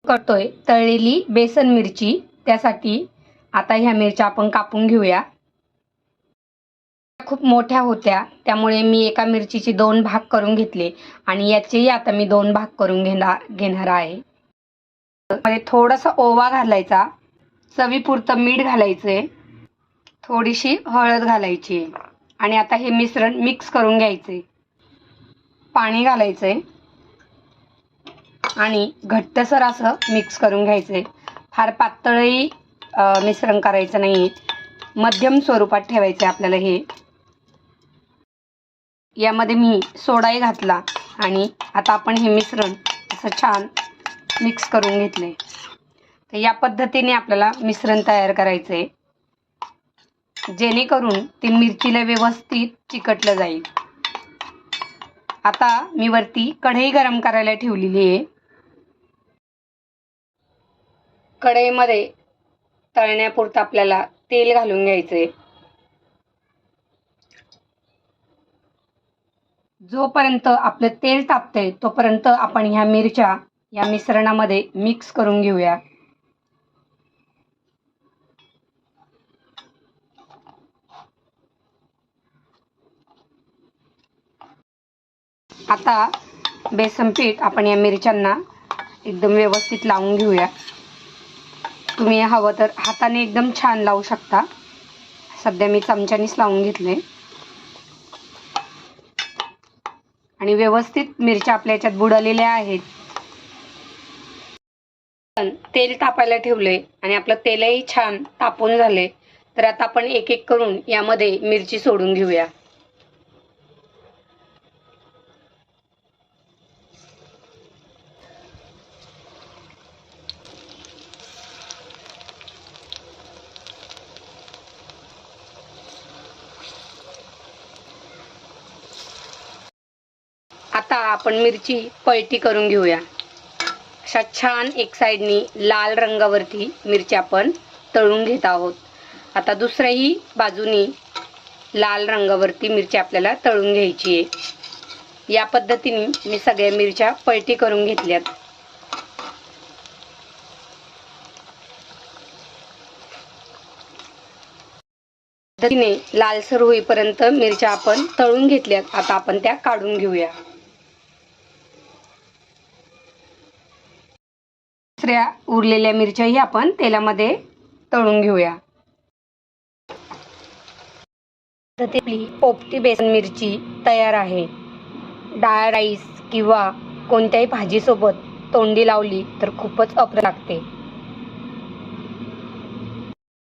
करतोय तळलेली बेसन मिरची। त्यासाठी आता ह्या मिरच्या आपण कापून घेऊया। खूप मोठ्या होत्या त्यामुळे मी एका मिरचीचे 2 भाग करून घेतले आणि याचेही आता मी 2 भाग करून घेणार आहे। मध्ये थोडासा ओवा घालायचा, चवीपुरतं मीठ घालायचे, थोडीशी हळद घालायची आणि आता हे मिश्रण मिक्स करून घ्यायचे। पाणी घालायचे आणि घट्टसर असं मिक्स करून घ्यायचे। फार पातळही मिश्रण करायचं नाही, मध्यम स्वरूपात ठेवायचे आपल्याला हे। यामध्ये मी सोडाही घातला आणि आता आपण हे मिश्रण असं छान मिक्स करून घेतले। तर या पद्धतीने आपल्याला मिश्रण तयार करायचे, जेणेकरून ते मिरचीला व्यवस्थित चिकटलं जाईल। आता मी वरती कढई गरम करायला ठेवलेली आहे। कढईमध्ये तळण्यापुरतं आपल्याला तेल घालून घ्यायचे। जोपर्यंत आपलं तेल तापतंय तोपर्यंत आपण ह्या मिरच्या या मिश्रणामध्ये मिक्स करून घेऊया। आता बेसन पीठ आपण या मिरच्यांना एकदम व्यवस्थित लावून घेऊया। तुम्ही हवं तर हाताने एकदम छान लावू शकता, सध्या मी चमच्यानेच लावून घेतले। आणि व्यवस्थित मिरच्या आपल्या याच्यात बुडलेल्या आहेत। तेल तापायला ठेवले आणि आपलं तेलही छान तापून झाले। तर आता आपण एक एक करून यामध्ये मिरची सोडून घेऊया। आता आपण मिरची पलटी करून घेऊया। अशा छान एक साइडनी लाल रंगावरती मिरची आपण तळून घेत आहोत। आता दुसऱ्याही बाजूनी लाल रंगावरती मिरची आपल्याला तळून घ्यायची आहे। या पद्धतीने मी सगळ्या मिरच्या पलटी करून घेतल्यात। पद्धतीने लालसर होईपर्यंत मिरच्या आपण तळून घेतल्यात। आता आपण त्या काढून घेऊया। दुसऱ्या उरलेल्या मिरच्याही आपण तेलामध्ये तळून घेऊया। आपली पोपटी बेसन मिरची तयार आहे। डाळ राईस किंवा कोणत्याही भाजीसोबत तोंडी लावली तर खूपच अप्रतिम लागते।